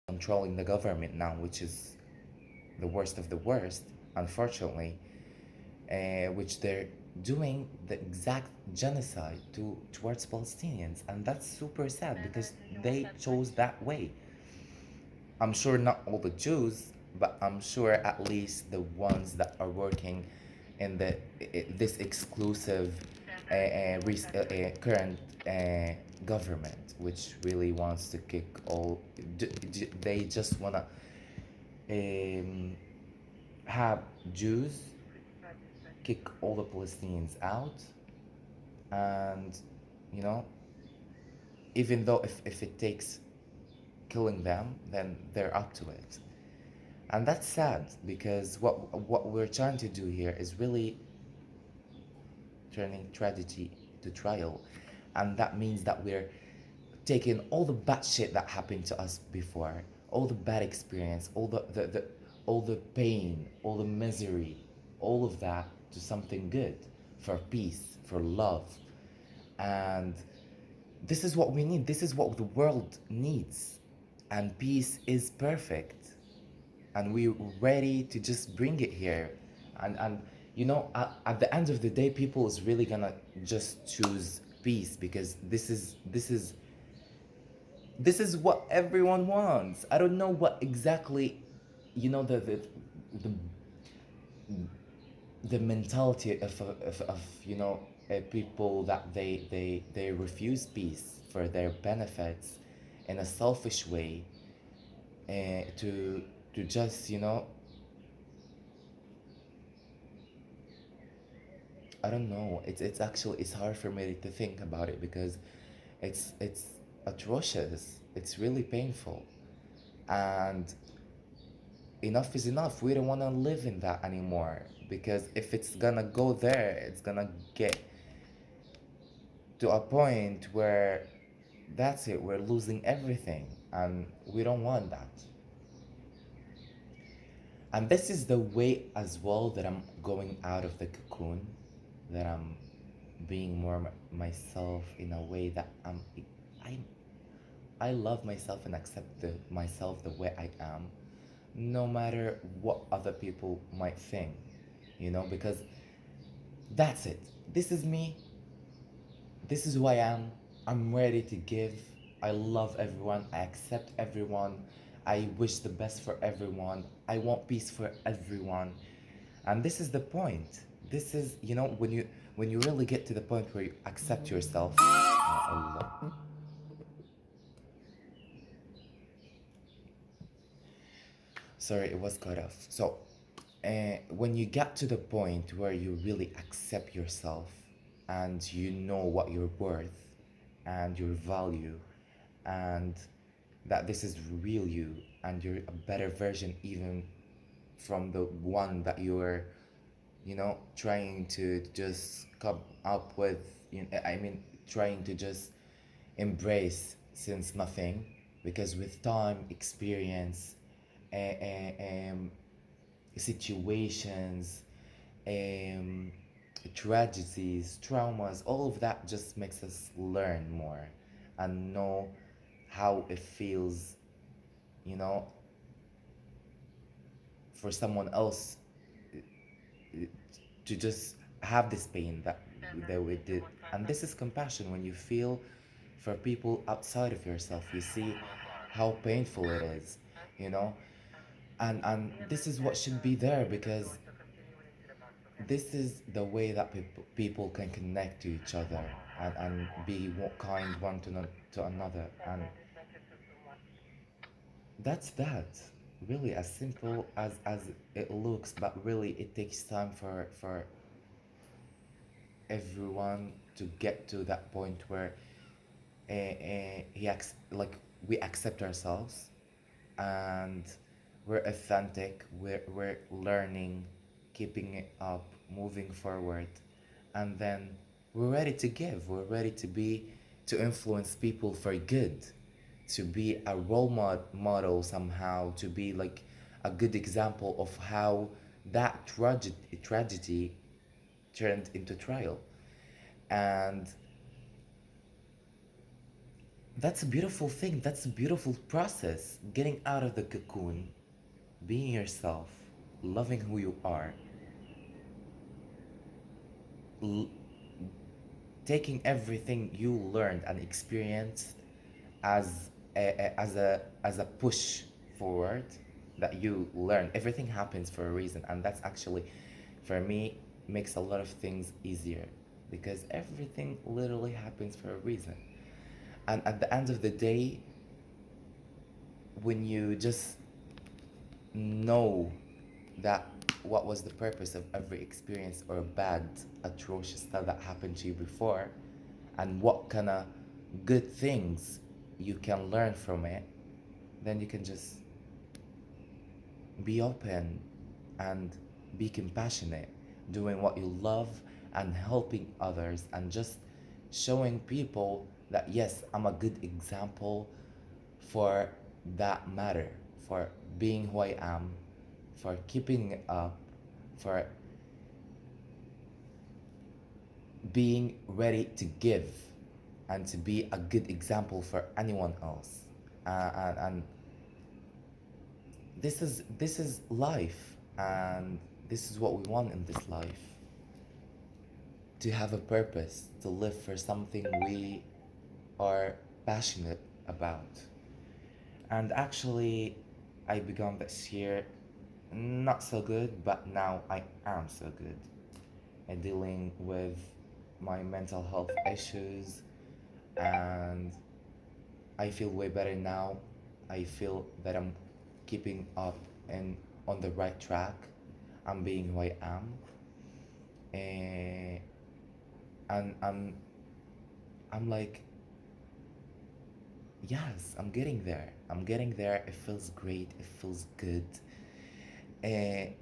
controlling the government now, which is the worst of the worst, unfortunately, which they're doing the exact genocide towards Palestinians, and that's super sad because they chose that way. I'm sure not all the Jews, but I'm sure at least the ones that are working in this exclusive current government, which really wants to kick all. They just wanna um, have Jews kick all the Palestinians out, and you know, even though if it takes killing them, then they're up to it. And that's sad because what we're trying to do here is really turning tragedy to trial. And that means that we're taking all the bad shit that happened to us before, all the bad experience, all the pain, all the misery, all of that to something good, for peace, for love. And this is what we need. This is what the world needs. And peace is perfect. And we're ready to just bring it here. And you know, at the end of the day, people is really gonna just choose peace because this is what everyone wants. I don't know what exactly, you know, the, the mentality of you know, people that they refuse peace for their benefits in a selfish way, to just, you know, I don't know. It's actually it's hard for me to think about it because it's atrocious. It's really painful, and enough is enough. We don't want to live in that anymore because if it's gonna go there, it's gonna get to a point where that's it. We're losing everything, and we don't want that. And this is the way as well that I'm going out of the cocoon, that I'm being more myself in a way that I I love myself and accept myself the way I am, no matter what other people might think, you know, because that's it. This is me. This is who I am. I'm ready to give. I love everyone. I accept everyone. I wish the best for everyone. I want peace for everyone. And this is the point. This is, you know, when you really get to the point where you accept yourself. Oh, Allah. Sorry, it was cut off. So, when you get to the point where you really accept yourself and you know what you're worth and your value, and that this is real you and you're a better version even from the one that you were, you know, trying to just come up with, you know, I mean, trying to just embrace since nothing, because with time, experience, um, situations, um, tragedies, traumas, all of that just makes us learn more and know how it feels, you know, for someone else to just have this pain that we did. And this is compassion. When you feel for people outside of yourself, you see how painful it is, you know. And this is what should be there, because this is the way that people can connect to each other, and be kind one to, to another. And that's that. Really, as simple as it looks, but really it takes time for everyone to get to that point where like we accept ourselves, and we're authentic, we're learning, keeping it up, moving forward, and then we're ready to give, we're ready to be, to influence people for good, to be a role model somehow, to be like a good example of how that tragedy turned into trial. And that's a beautiful thing. That's a beautiful process. Getting out of the cocoon, being yourself, loving who you are, l- taking everything you learned and experienced as as a push forward that you learn. Everything happens for a reason, and that's actually, for me, makes a lot of things easier because everything literally happens for a reason. And at the end of the day, when you just know that what was the purpose of every experience or bad, atrocious stuff that happened to you before, and what kind of good things you can learn from it, then you can just be open and be compassionate, doing what you love and helping others and just showing people that yes, I'm a good example for that matter, for being who I am, for keeping it up, for being ready to give and to be a good example for anyone else. And this is life, and this is what we want in this life, to have a purpose, to live for something we are passionate about. And actually, I began this year not so good, but now I am so good at dealing with my mental health issues, and I feel way better now. I feel that I'm keeping up and on the right track. I'm being who I am, and I'm like, yes, I'm getting there. I'm getting there. It feels great. It feels good. And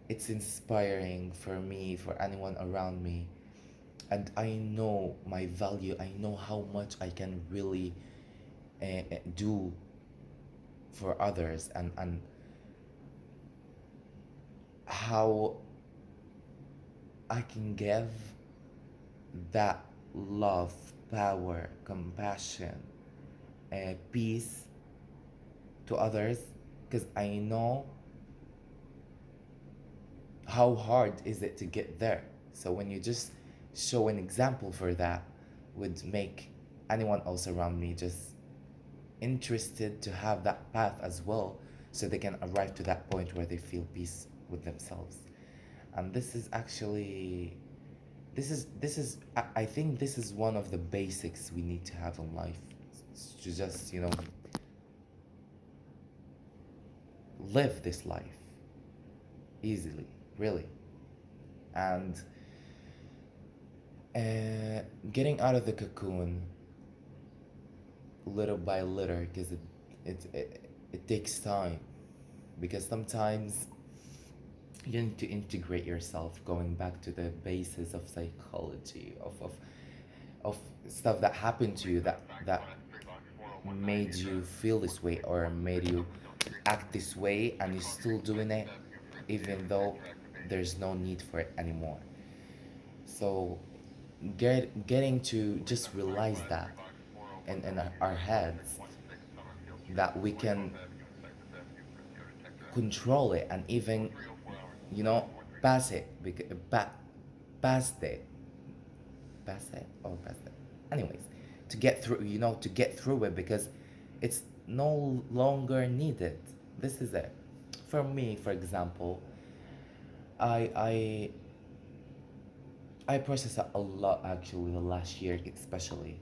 it's inspiring for me, for anyone around me. And I know my value. I know how much I can really do for others, and how I can give that love, power, compassion, peace to others, because I know how hard is it to get there. So when you just show an example for that, would make anyone else around me just interested to have that path as well, so they can arrive to that point where they feel peace with themselves. And this is actually, this is I think this is one of the basics we need to have in life, to just live this life easily, really. And getting out of the cocoon little by little, because it takes time, because sometimes you need to integrate yourself, going back to the basis of psychology, of stuff that happened to you, that made you feel this way or made you act this way, and you're still doing it even though there's no need for it anymore. So getting to just realize that in our heads, that we can control it and even, you know, pass it, past it, pass it or pass it. Anyways, to get through, to get through it, because it's no longer needed. This is it. For me, for example, I I I processed a lot actually the last year, especially.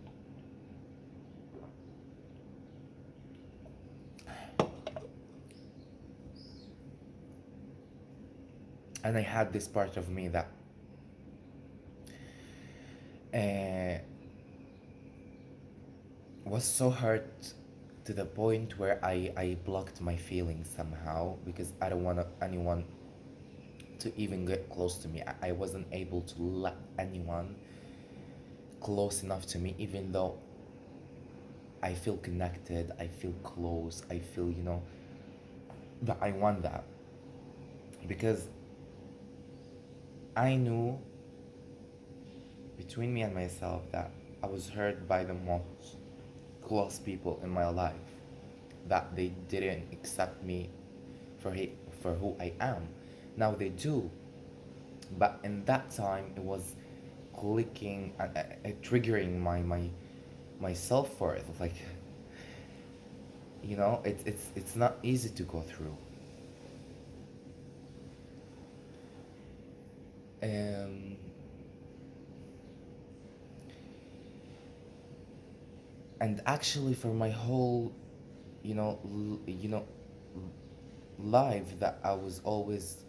And I had this part of me that uh, was so hurt to the point where I blocked my feelings somehow, because I don't want anyone to even get close to me. I wasn't able to let anyone close enough to me, even though I feel connected, I feel close, I feel, that I want that. Because I knew between me and myself that I was hurt by the most. close people in my life that they didn't accept me for for who I am. Now they do, but in that time it was clicking triggering my self-worth. Like, it's not easy to go through. um and actually for my whole life, that I was always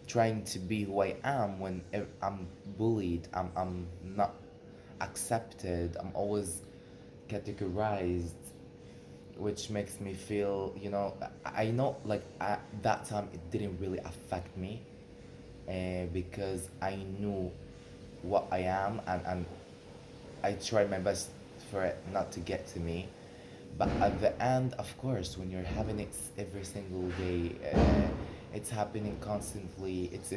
trying to be who I am. When I'm bullied, I'm not accepted, I'm always categorized, which makes me feel, I know, like, at that time it didn't really affect me, because I knew what I am, and I tried my best for it not to get to me. But at the end, of course, when you're having it every single day, it's happening constantly. It's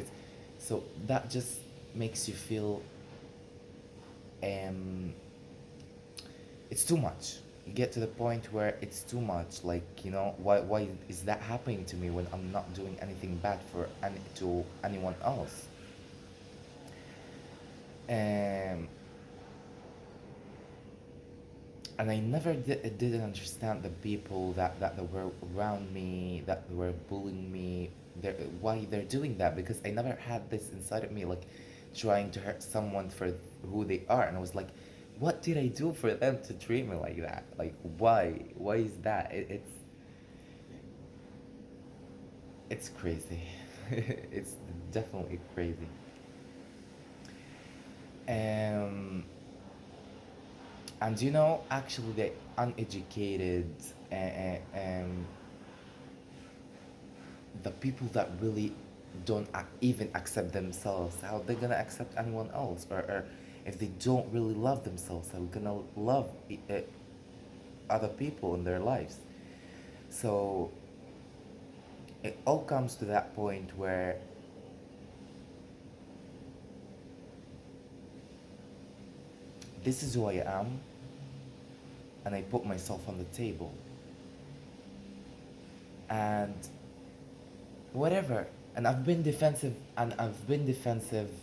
so that just makes you feel, um, it's too much. You get to the point where it's too much. Like, why is that happening to me when I'm not doing anything bad for to anyone else? Um, and I never didn't understand the people that were around me, that were bullying me. Why they're doing that, because I never had this inside of me, like trying to hurt someone for who they are. And I was like, what did I do for them to treat me like that? Like, why is that? It's crazy. It's definitely crazy. um and actually the uneducated, uh, the people that really don't even accept themselves, how they're gonna accept anyone else? Or if they don't really love themselves, how they gonna love other people in their lives? So it all comes to that point where this is who I am, and I put myself on the table, and whatever. And I've been defensive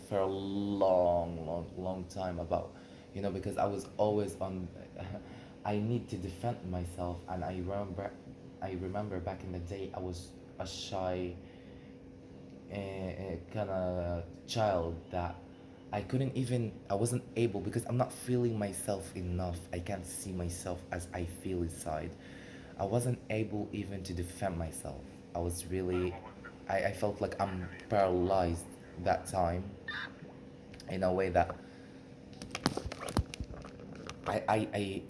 for a long, long, long time about, because I was always on. I need to defend myself, and I remember back in the day I was a shy, kind of child, that I wasn't able, because I'm not feeling myself enough. I can't see myself as I feel inside. I wasn't able even to defend myself. I was really, I felt like I'm paralyzed that time, in a way that I, I, I,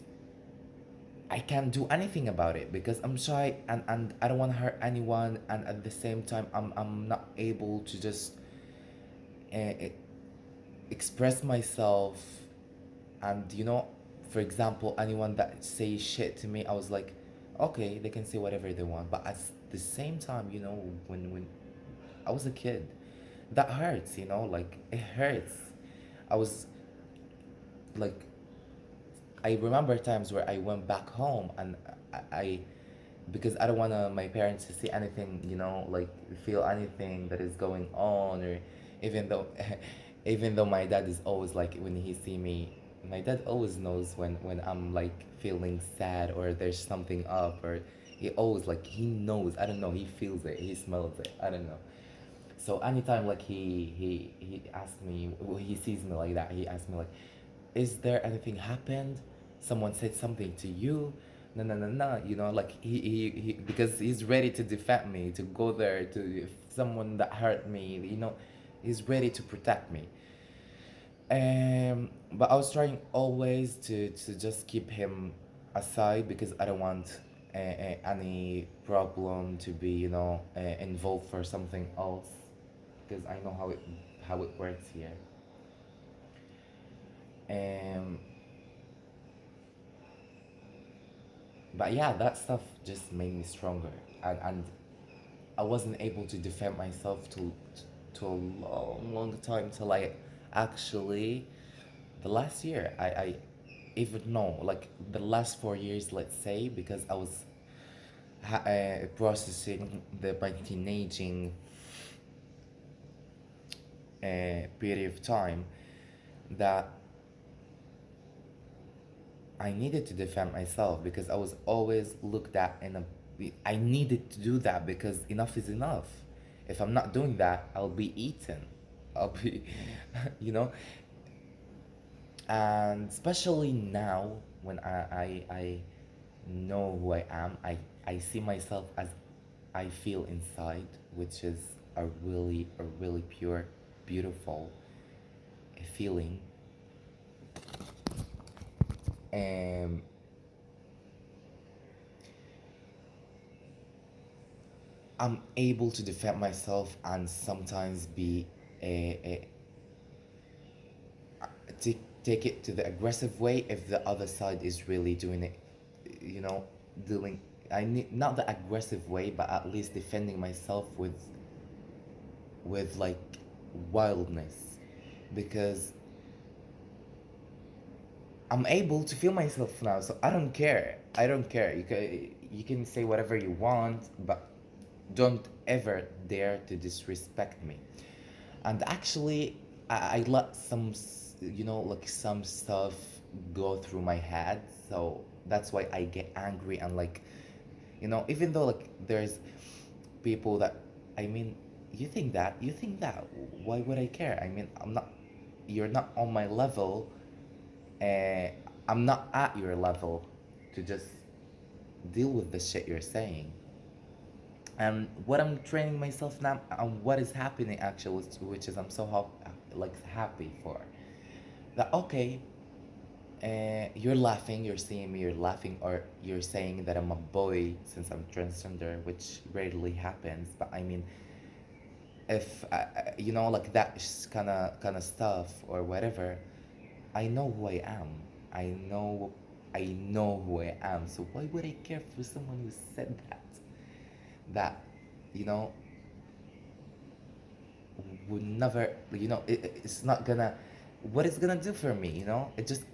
I can't do anything about it, because I'm shy, and I don't want to hurt anyone. And at the same time, I'm not able to just uh, express myself. And for example, anyone that says shit to me, I was like, okay, they can say whatever they want. But at the same time, when I was a kid, that hurts, like, it hurts. I was like, I remember times where I went back home, and I because I don't want my parents to see anything, like, feel anything that is going on. Or even though even though my dad is always like, when he see me, my dad always knows when I'm like feeling sad, or there's something up. Or he always, like, he knows, I don't know, he feels it, he smells it, I don't know. So anytime, like, he asks me, he sees me like that, he asks me, like, is there anything happened? Someone said something to you? No, no, no, no. Like, he because he's ready to defend me, to go there to, if someone that hurt me, he's ready to protect me. But I was trying always to just keep him aside, because I don't want any problem to be, involved for something else, because I know how it works here. Um, but yeah, that stuff just made me stronger, and I wasn't able to defend myself to a long, long time, till I actually, the last year, I even no, like the last 4 years, let's say, because I was processing my teenaging period of time, that I needed to defend myself because I was always looked at in a. I needed to do that because enough is enough. If I'm not doing that, I'll be eaten. I'll be, you know, and especially now when I know who I am, I see myself as I feel inside, which is a really pure, beautiful feeling. And I'm able to defend myself and sometimes be a take it to the aggressive way if the other side is really doing it, you know, doing. I need not the aggressive way, but at least defending myself with like wildness, because I'm able to feel myself now, so I don't care. I don't care. You can say whatever you want, but don't ever dare to disrespect me. And actually, I let some, like some stuff go through my head, so that's why I get angry and like, even though like there's people that, I mean, you think that, why would I care? I mean, you're not on my level, uh, I'm not at your level to just deal with the shit you're saying. And what I'm training myself now, and what is happening actually, which is I'm so happy for that. Okay, you're laughing, you're seeing me, you're laughing, or you're saying that I'm a boy since I'm transgender, which rarely happens. But I mean, if like that kind of stuff or whatever, I know who I am. I know who I am. So why would I care for someone who said that you know would never, it's not gonna, what it's gonna do for me, it just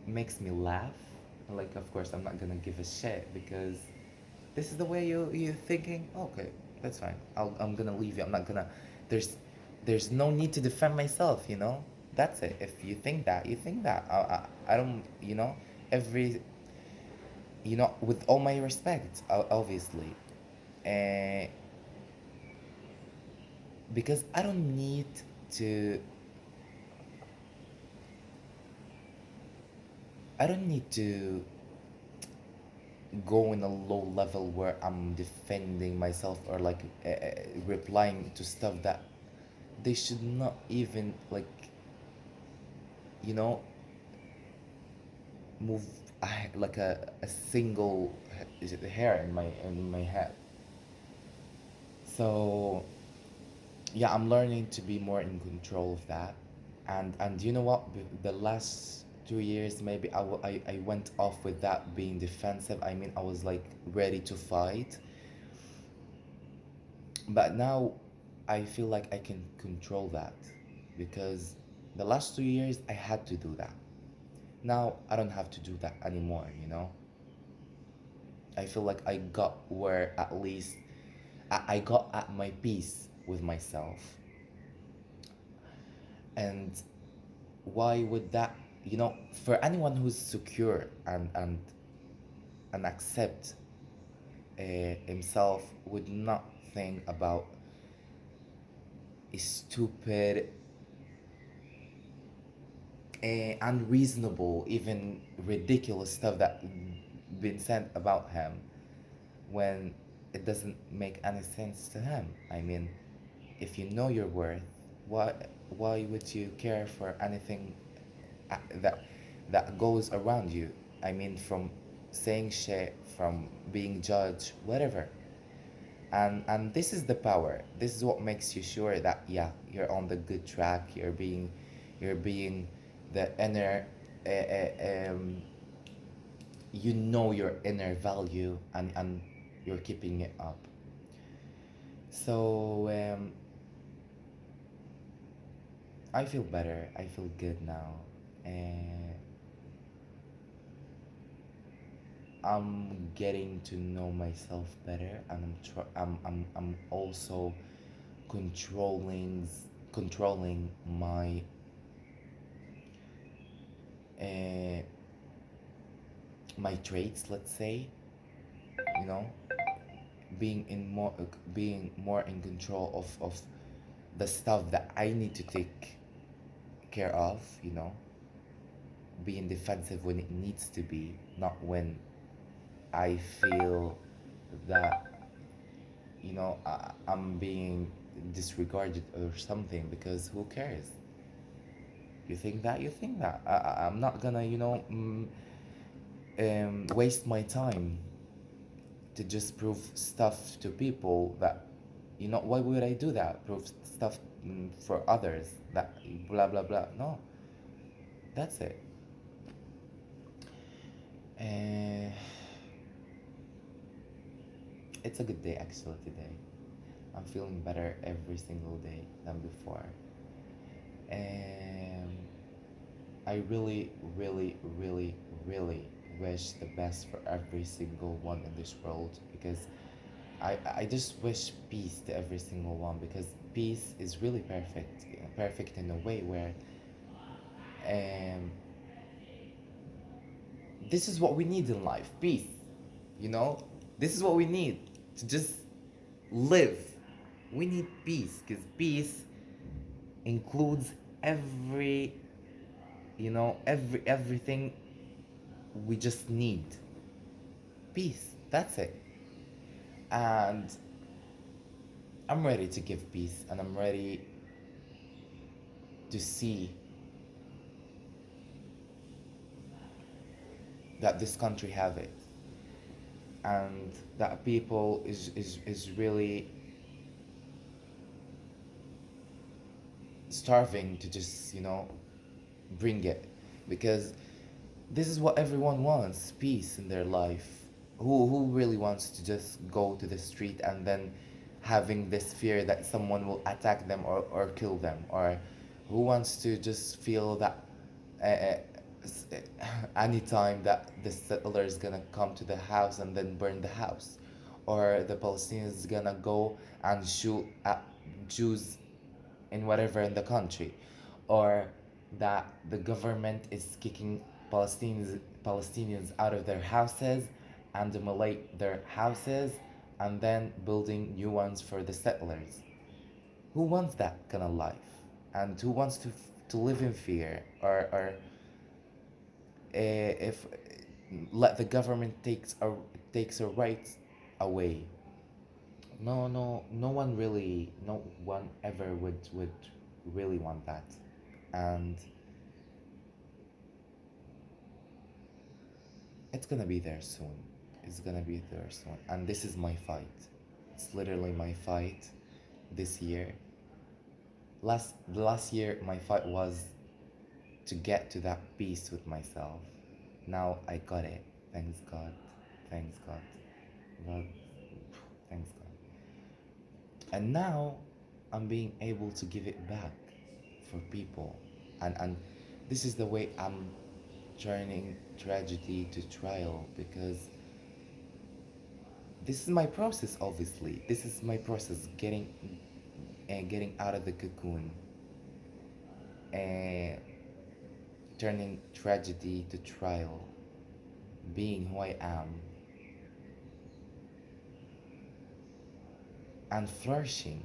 makes me laugh. Like, of course I'm not gonna give a shit because this is the way you're thinking. Okay, that's fine. I'm gonna leave you. I'm not gonna, there's there's no need to defend myself, that's it. If you think that, you think that. I don't, every, with all my respect, obviously, uh, because to I don't need to go in a low level where I'm defending myself or like replying to stuff that they should not even like, you know, move like a single is it hair in my head. So yeah, I'm learning to be more in control of that. And you know what? The last 2 years, maybe I went off with that being defensive. I mean, I was like ready to fight, but now I feel like I can control that because the last 2 years I had to do that. Now I don't have to do that anymore. I feel like I got where at least I got at my peace with myself. And why would that, for anyone who's secure and accept himself, would not think about stupid, unreasonable, even ridiculous stuff that been said about him when it doesn't make any sense to him. I mean, if you know your worth, why would you care for anything that goes around you? I mean, from saying shit, from being judged, whatever. And this is the power. This is what makes you sure that yeah, you're on the good track. You're being the inner, your inner value, and you're keeping it up. So I feel better. I feel good now. I'm getting to know myself better, and I'm also controlling controlling uh, my traits, let's say, you know, being more in control of the stuff that I need to take care of, you know, being defensive when it needs to be, not when I feel that, you know, I'm being disregarded or something, because who cares? You think that, you think that. I'm not gonna, you know, waste my time to just prove stuff to people that, you know, why would I do that? Prove stuff for others that blah blah blah. No, that's it. Uh, it's a good day actually today. I'm feeling better every single day than before. And I really, really, really, really wish the best for every single one in this world, because I just wish peace to every single one, because peace is really perfect, perfect in a way where um, this is what we need in life, peace, you know? This is what we need to just live. We need peace, because peace includes every, you know, everything we just need. Peace, that's it. And I'm ready to give peace, and I'm ready to see that this country have it, and that people is really starving to just, you know, bring it, because this is what everyone wants, peace in their life. Who really wants to just go to the street and then having this fear that someone will attack them or kill them, or who wants to just feel that anytime that the settler is gonna come to the house and then burn the house, or the Palestinians gonna go and shoot at Jews in whatever in the country, or that the government is kicking Palestinians out of their houses and demolish their houses and then building new ones for the settlers. Who wants that kind of life? And who wants to live in fear, or if let the government takes a right away? No one really, no one ever would really want that. And it's gonna be there soon. It's gonna be there soon. And this is my fight. It's literally my fight this year. Last year my fight was to get to that peace with myself. Now I got it. Thanks God. Thanks God. God, thanks God. And now I'm being able to give it back for people. And this is the way I'm turning tragedy to trial, because this is my process. Obviously this is my process, getting out of the cocoon, and turning tragedy to trial, being who I am, and flourishing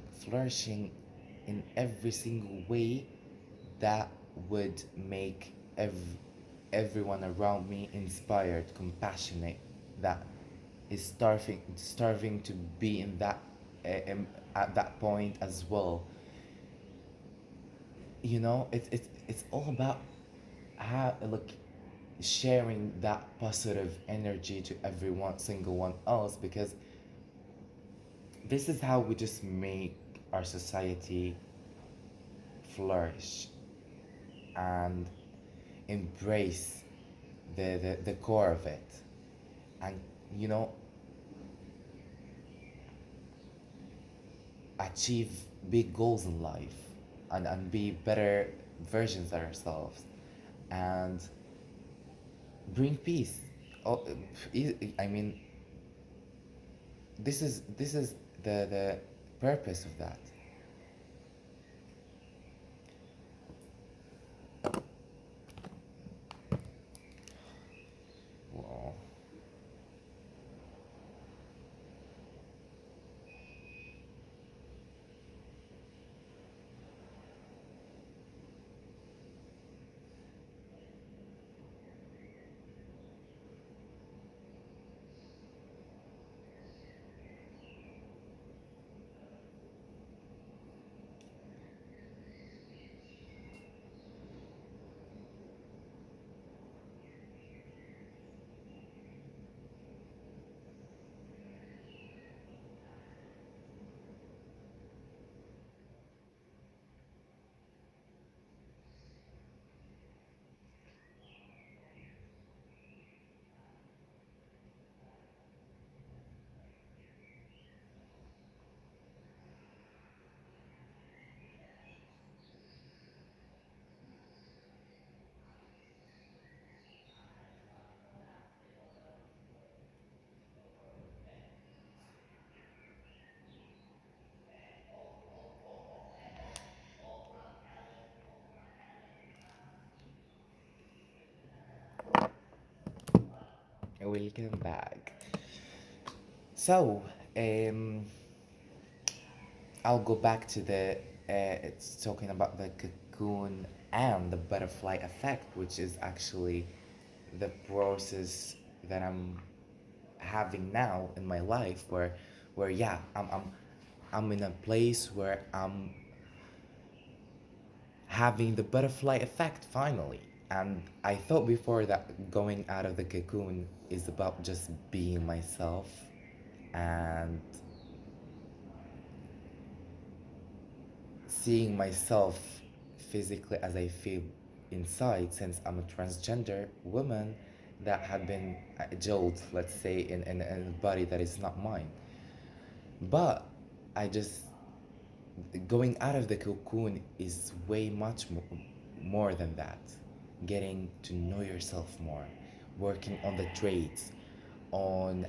in every single way that would make everyone around me inspired, compassionate, that is starving to be in that at that point as well. You know, it's all about how, like, sharing that positive energy to everyone single one else, because this is how we just make our society flourish and embrace the core of it, and, you know, achieve big goals in life, and be better versions of ourselves, and bring peace oh, I mean, this is the purpose of that. Well, welcome back. So, um, I'll go back to the it's talking about the cocoon and the butterfly effect, which is actually the process that I'm having now in my life, where yeah, I'm in a place where I'm having the butterfly effect finally. And I thought before that going out of the cocoon is about just being myself and seeing myself physically as I feel inside, since I'm a transgender woman that had been jailed, let's say, in a body that is not mine. But I just, going out of the cocoon is way much more than that. Getting to know yourself more, working on the traits, on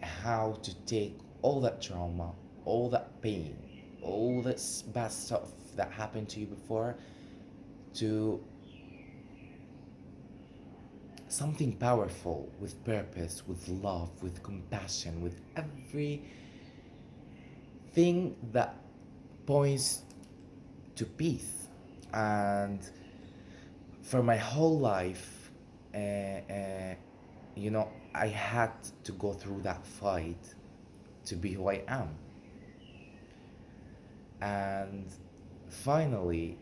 how to take all that trauma, all that pain, all that bad stuff that happened to you before to something powerful with purpose, with love, with compassion, with everything that points to peace. And for my whole life, uh, uh, I had to go through that fight to be who I am. And finally,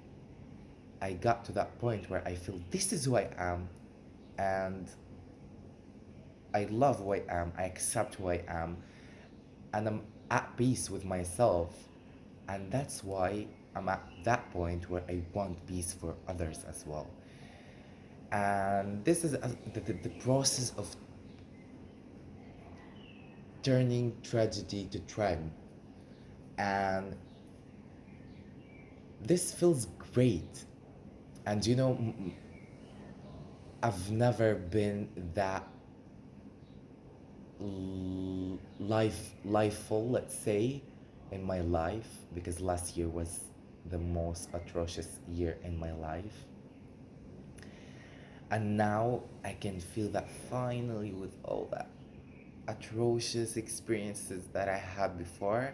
I got to that point where I feel this is who I am, and I love who I am, I accept who I am, and I'm at peace with myself. And that's why I'm at that point where I want peace for others as well. And this is the process of turning tragedy to triumph. And this feels great. And I've never been that lifeful, let's say, in my life, because last year was the most atrocious year in my life. And now I can feel that finally, with all that atrocious experiences that I had before,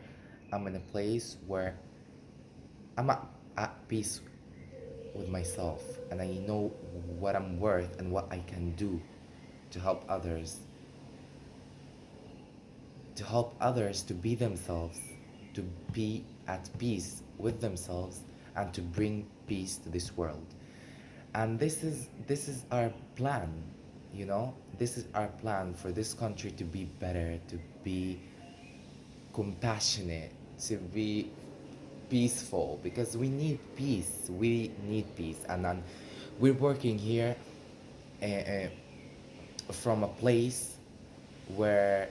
I'm in a place where I'm at peace with myself, and I know what I'm worth and what I can do to help others, to be themselves, to be at peace with themselves, and to bring peace to this world. And this is our plan, this is our plan for this country to be better, to be compassionate, to be peaceful, because we need peace. And then we're working here uh, from a place where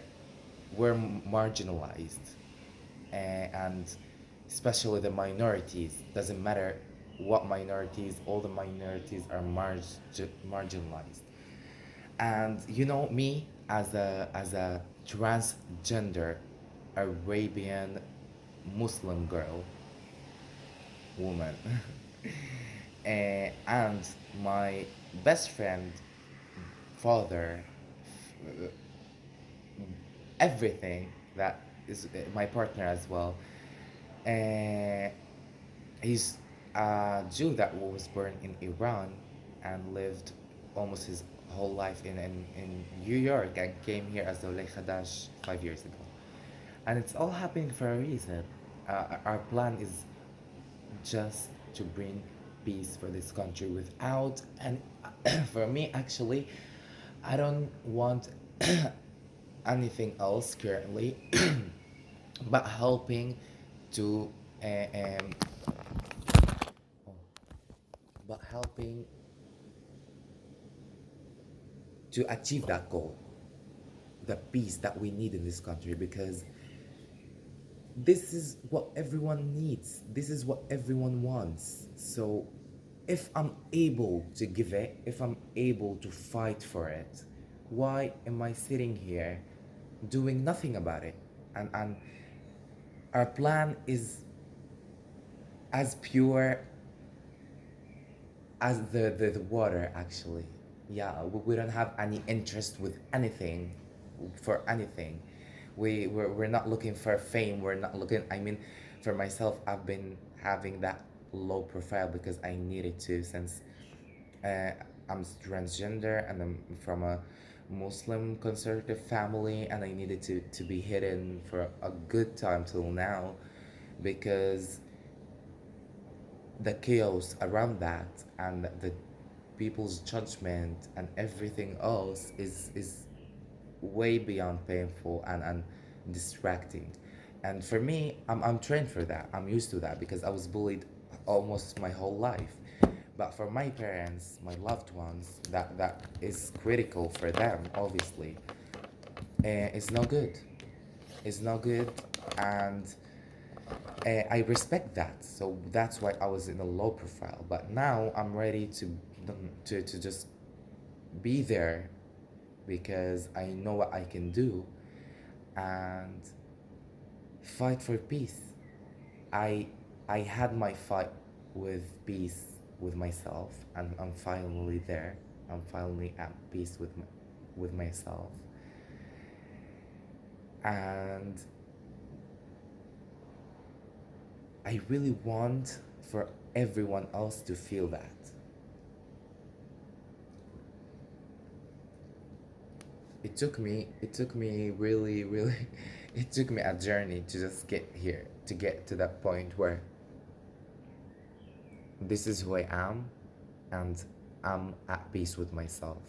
we're marginalized, and especially the minorities. Doesn't matter what minorities, all the minorities are marginalized. And you know me as a transgender Arabian Muslim girl, woman, and my best friend, father, everything that is my partner as well. Uh, he's a Jew that was born in Iran and lived almost his whole life in New York and came here as a Khadash 5 years ago. And it's all happening for a reason. Our plan is just to bring peace for this country without, and for me actually, I don't want anything else currently but helping to uh, um, oh, but helping to achieve that goal, the peace that we need in this country, because this is what everyone needs, this is what everyone wants. So if I'm able to give it, if I'm able to fight for it, why am I sitting here doing nothing about it? And our plan is as pure as the water actually. Yeah, we don't have any interest with anything, for anything. We're not looking for fame, we're not looking, I mean, for myself, I've been having that low profile because I needed to, since uh, I'm transgender and I'm from a Muslim conservative family, and I needed to be hidden for a good time till now, because the chaos around that and the people's judgment and everything else is way beyond painful and distracting. And for me, I'm trained for that, I'm used to that because I was bullied almost my whole life. But for my parents, my loved ones, that is critical for them, obviously. And it's not good, it's not good. And I respect that. So that's why I was in a low profile. But now I'm ready to just be there because I know what I can do and fight for peace. I I had my fight with peace with myself, and I'm finally there. I'm finally at peace with myself. And I really want for everyone else to feel that. It took me really it took me a journey to just get here, to get to that point where this is who I am and I'm at peace with myself.